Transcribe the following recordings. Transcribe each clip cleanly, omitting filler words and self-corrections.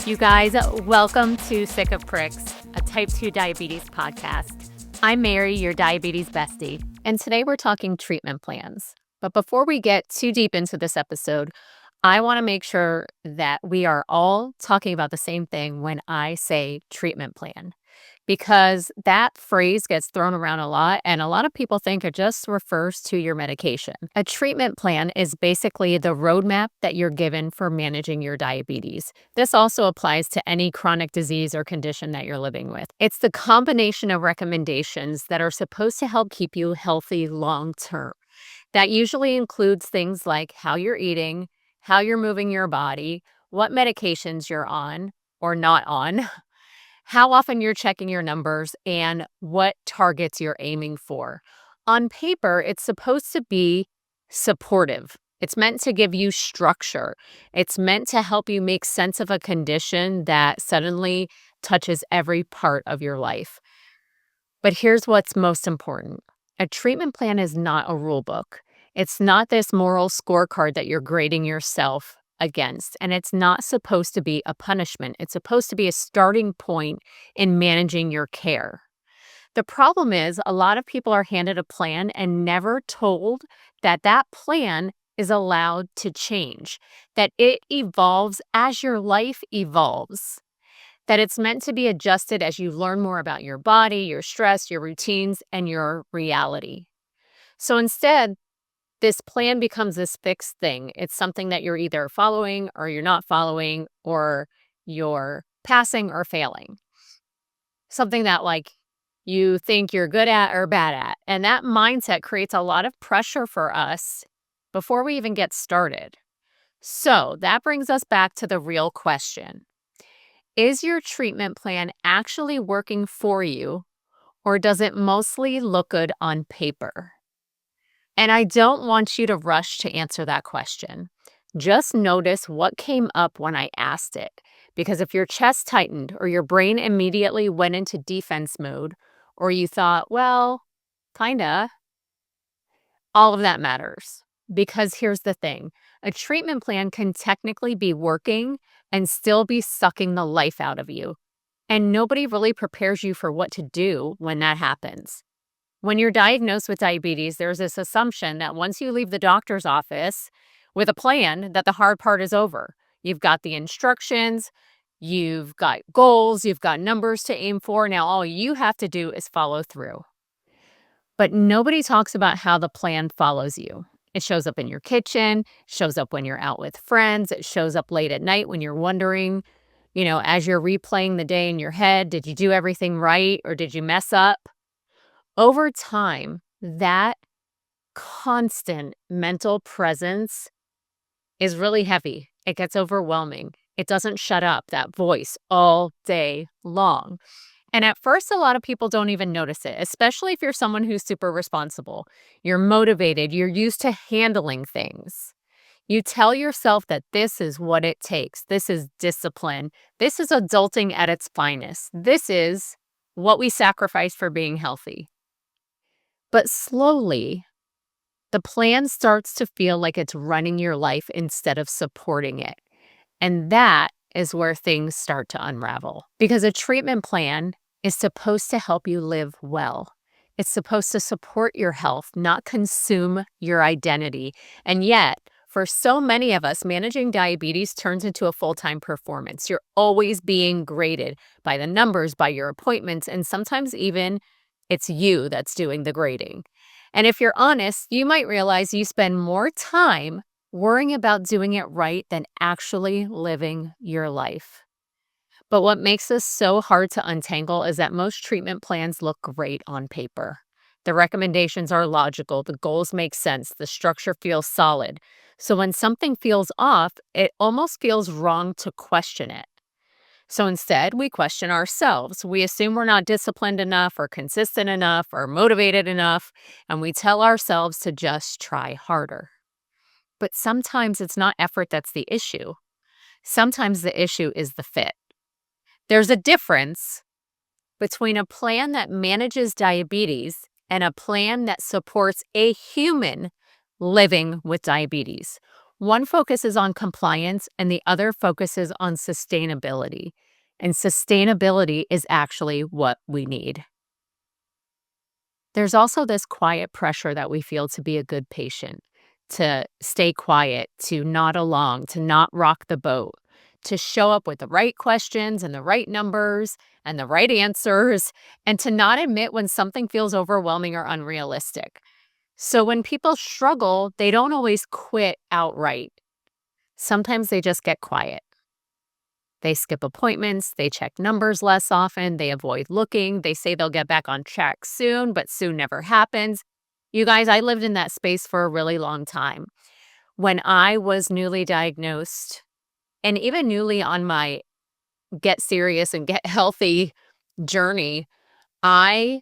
You guys, welcome to Sick of Pricks, a type 2 diabetes podcast. I'm Mary, your diabetes bestie, and today we're talking treatment plans. But before we get too deep into this episode, I want to make sure that we are all talking about the same thing when I say treatment plan, because that phrase gets thrown around a lot, and a lot of people think it just refers to your medication. A treatment plan is basically the roadmap that you're given for managing your diabetes. This also applies to any chronic disease or condition that you're living with. It's the combination of recommendations that are supposed to help keep you healthy long term. That usually includes things like how you're eating, how you're moving your body, what medications you're on or not on, how often you're checking your numbers, and what targets you're aiming for. On paper, it's supposed to be supportive. It's meant to give you structure. It's meant to help you make sense of a condition that suddenly touches every part of your life. But here's what's most important. A treatment plan is not a rule book. It's not this moral scorecard that you're grading yourself against, and it's not supposed to be a punishment. It's supposed to be a starting point in managing your care. The problem is a lot of people are handed a plan and never told that that plan is allowed to change, that it evolves as your life evolves, that it's meant to be adjusted as you learn more about your body, your stress, your routines, and your reality. So instead, this plan becomes this fixed thing. It's something that you're either following or you're not following, or you're passing or failing. Something that you think you're good at or bad at. And that mindset creates a lot of pressure for us before we even get started. So that brings us back to the real question. Is your treatment plan actually working for you, or does it mostly look good on paper? And I don't want you to rush to answer that question. Just notice what came up when I asked it. Because if your chest tightened, or your brain immediately went into defense mode, or you thought, well, kinda, all of that matters. Because here's the thing. A treatment plan can technically be working and still be sucking the life out of you. And nobody really prepares you for what to do when that happens. When you're diagnosed with diabetes, there's this assumption that once you leave the doctor's office with a plan, that the hard part is over. You've got the instructions, you've got goals, you've got numbers to aim for. Now all you have to do is follow through. But nobody talks about how the plan follows you. It shows up in your kitchen, shows up when you're out with friends, it shows up late at night when you're wondering, as you're replaying the day in your head, did you do everything right or did you mess up? Over time, that constant mental presence is really heavy. It gets overwhelming. It doesn't shut up, that voice, all day long. And at first, a lot of people don't even notice it, especially if you're someone who's super responsible. You're motivated. You're used to handling things. You tell yourself that this is what it takes. This is discipline. This is adulting at its finest. This is what we sacrifice for being healthy. But slowly, the plan starts to feel like it's running your life instead of supporting it. And that is where things start to unravel. Because a treatment plan is supposed to help you live well. It's supposed to support your health, not consume your identity. And yet, for so many of us, managing diabetes turns into a full-time performance. You're always being graded by the numbers, by your appointments, and sometimes even it's you that's doing the grading. And if you're honest, you might realize you spend more time worrying about doing it right than actually living your life. But what makes this so hard to untangle is that most treatment plans look great on paper. The recommendations are logical, the goals make sense, the structure feels solid. So when something feels off, it almost feels wrong to question it. So instead, we question ourselves. We assume we're not disciplined enough or consistent enough or motivated enough, and we tell ourselves to just try harder. But sometimes it's not effort that's the issue. Sometimes the issue is the fit. There's a difference between a plan that manages diabetes and a plan that supports a human living with diabetes. One focuses on compliance and the other focuses on sustainability. And sustainability is actually what we need. There's also this quiet pressure that we feel to be a good patient, to stay quiet, to nod along, to not rock the boat, to show up with the right questions and the right numbers and the right answers, and to not admit when something feels overwhelming or unrealistic. So when people struggle, they don't always quit outright. Sometimes they just get quiet. They skip appointments, they check numbers less often, they avoid looking, they say they'll get back on track soon, but soon never happens. You guys, I lived in that space for a really long time. When I was newly diagnosed and even newly on my get serious and get healthy journey, I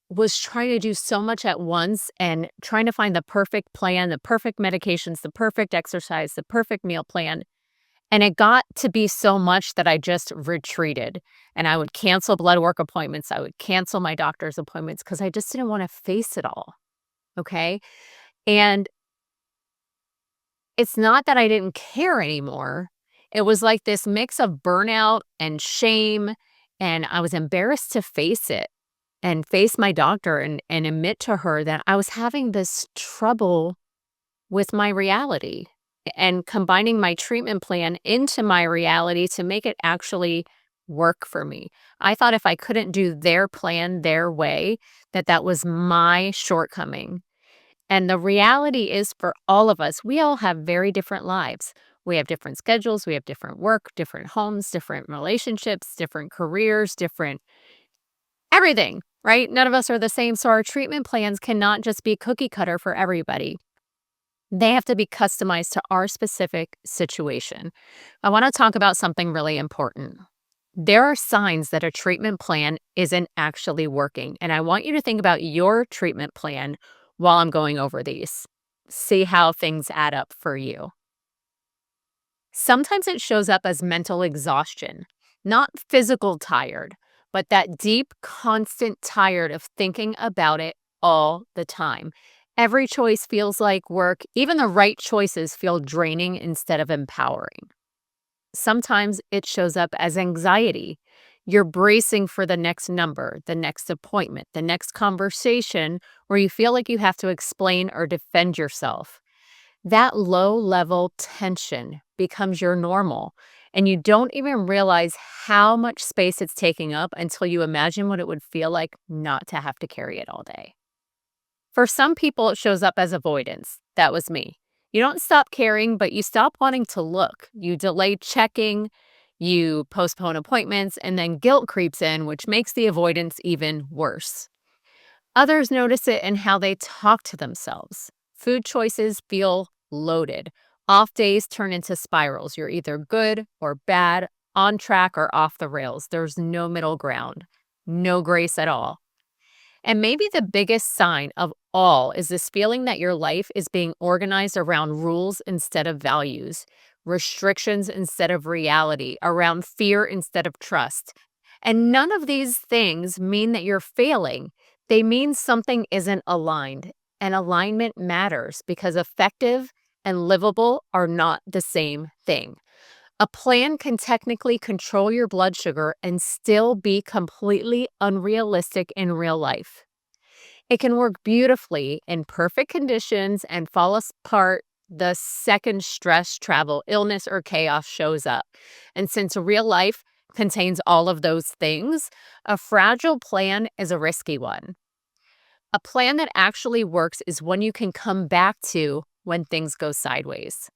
was trying to do so much at once and trying to find the perfect plan, the perfect medications, the perfect exercise, the perfect meal plan. And it got to be so much that I just retreated and I would cancel blood work appointments. I would cancel my doctor's appointments because I just didn't want to face it all. Okay. And it's not that I didn't care anymore. It was like this mix of burnout and shame. And I was embarrassed to face it and face my doctor and admit to her that I was having this trouble with my reality and combining my treatment plan into my reality to make it actually work for me. I thought if I couldn't do their plan their way, that was my shortcoming. And the reality is for all of us, we all have very different lives. We have different schedules, we have different work, different homes, different relationships, different careers, different everything, right? None of us are the same. So our treatment plans cannot just be cookie cutter for everybody. They have to be customized to our specific situation. I want to talk about something really important. There are signs that a treatment plan isn't actually working. And I want you to think about your treatment plan while I'm going over these. See how things add up for you. Sometimes it shows up as mental exhaustion, not physical tired, but that deep, constant tired of thinking about it all the time. Every choice feels like work. Even the right choices feel draining instead of empowering. Sometimes it shows up as anxiety. You're bracing for the next number, the next appointment, the next conversation where you feel like you have to explain or defend yourself. That low level tension becomes your normal, and you don't even realize how much space it's taking up until you imagine what it would feel like not to have to carry it all day. For some people, it shows up as avoidance. That was me. You don't stop caring, but you stop wanting to look. You delay checking, you postpone appointments, and then guilt creeps in, which makes the avoidance even worse. Others notice it in how they talk to themselves. Food choices feel loaded. Off days turn into spirals. You're either good or bad, on track or off the rails. There's no middle ground, no grace at all. And maybe the biggest sign of all is this feeling that your life is being organized around rules instead of values, restrictions instead of reality, around fear instead of trust. And none of these things mean that you're failing. They mean something isn't aligned. And alignment matters because effective and livable are not the same thing. A plan can technically control your blood sugar and still be completely unrealistic in real life. It can work beautifully in perfect conditions and fall apart the second stress, travel, illness, or chaos shows up. And since real life contains all of those things, a fragile plan is a risky one. A plan that actually works is one you can come back to when things go sideways.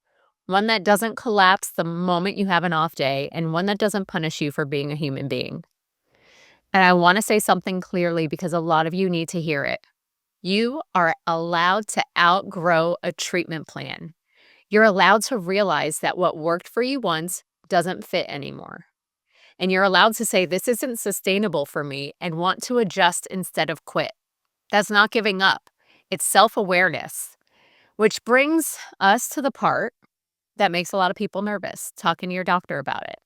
One that doesn't collapse the moment you have an off day, and one that doesn't punish you for being a human being. And I want to say something clearly because a lot of you need to hear it. You are allowed to outgrow a treatment plan. You're allowed to realize that what worked for you once doesn't fit anymore. And you're allowed to say, this isn't sustainable for me, and want to adjust instead of quit. That's not giving up. It's self-awareness, which brings us to the part that makes a lot of people nervous, talking to your doctor about it.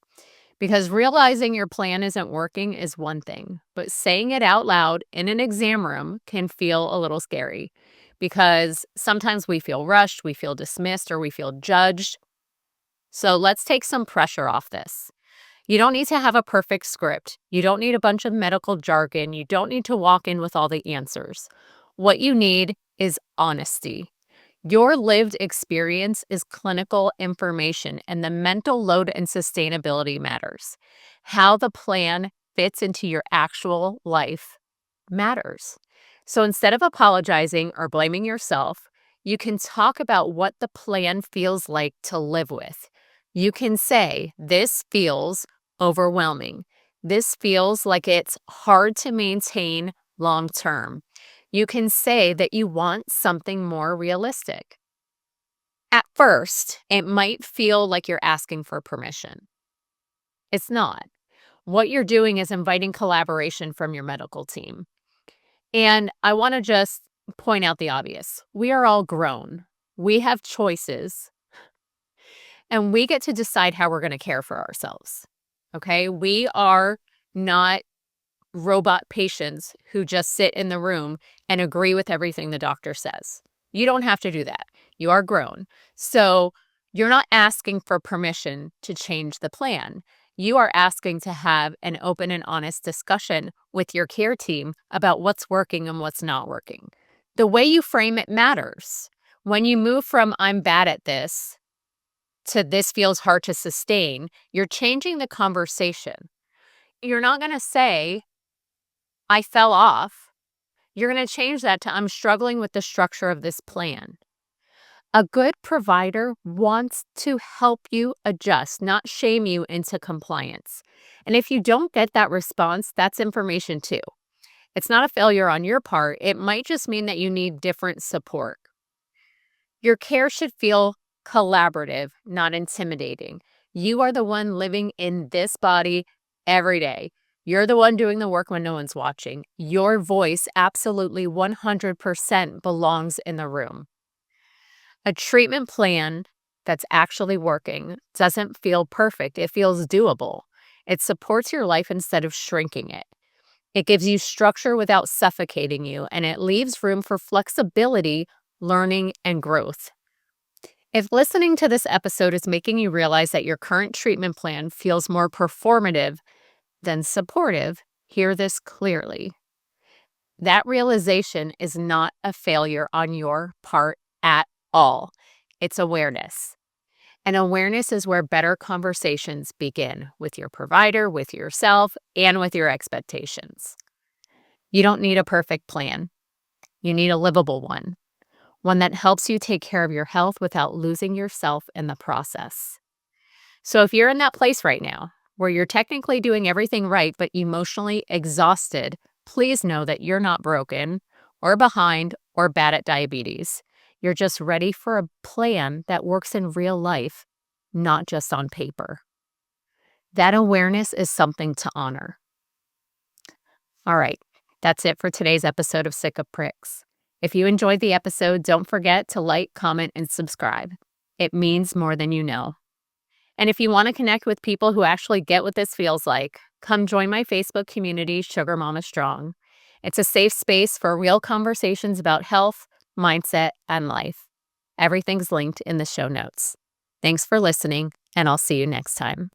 Because realizing your plan isn't working is one thing, but saying it out loud in an exam room can feel a little scary. because sometimes we feel rushed, we feel dismissed, or we feel judged. So let's take some pressure off this. You don't need to have a perfect script. You don't need a bunch of medical jargon. You don't need to walk in with all the answers. What you need is honesty. Your lived experience is clinical information, and the mental load and sustainability matters. How the plan fits into your actual life matters. So instead of apologizing or blaming yourself, you can talk about what the plan feels like to live with. You can say, "This feels overwhelming. This feels like it's hard to maintain long term." You can say that you want something more realistic. At first, it might feel like you're asking for permission. It's not. What you're doing is inviting collaboration from your medical team. And I want to just point out the obvious. We are all grown. We have choices, and we get to decide how we're going to care for ourselves. Okay? We are not robot patients who just sit in the room and agree with everything the doctor says. You don't have to do that. You are grown. So you're not asking for permission to change the plan. You are asking to have an open and honest discussion with your care team about what's working and what's not working. The way you frame it matters. When you move from "I'm bad at this" to "this feels hard to sustain," you're changing the conversation. You're not going to say, "I fell off." You're going to change that to "I'm struggling with the structure of this plan." A good provider wants to help you adjust, not shame you into compliance. And if you don't get that response, that's information too. It's not a failure on your part. It might just mean that you need different support. Your care should feel collaborative, not intimidating. You are the one living in this body every day. You're the one doing the work when no one's watching. Your voice absolutely 100% belongs in the room. A treatment plan that's actually working doesn't feel perfect. It feels doable. It supports your life instead of shrinking it. It gives you structure without suffocating you, and it leaves room for flexibility, learning, and growth. If listening to this episode is making you realize that your current treatment plan feels more performative than supportive, hear this clearly. That realization is not a failure on your part at all. It's awareness. And awareness is where better conversations begin with your provider, with yourself, and with your expectations. You don't need a perfect plan. You need a livable one that helps you take care of your health without losing yourself in the process. So if you're in that place right now where you're technically doing everything right but emotionally exhausted, please know that you're not broken or behind or bad at diabetes. You're just ready for a plan that works in real life, not just on paper. That awareness is something to honor. All right, that's it for today's episode of Sick of Pricks. If you enjoyed the episode, don't forget to like, comment, and subscribe. It means more than you know. And if you want to connect with people who actually get what this feels like, come join my Facebook community, Sugar Mama Strong. It's a safe space for real conversations about health, mindset, and life. Everything's linked in the show notes. Thanks for listening, and I'll see you next time.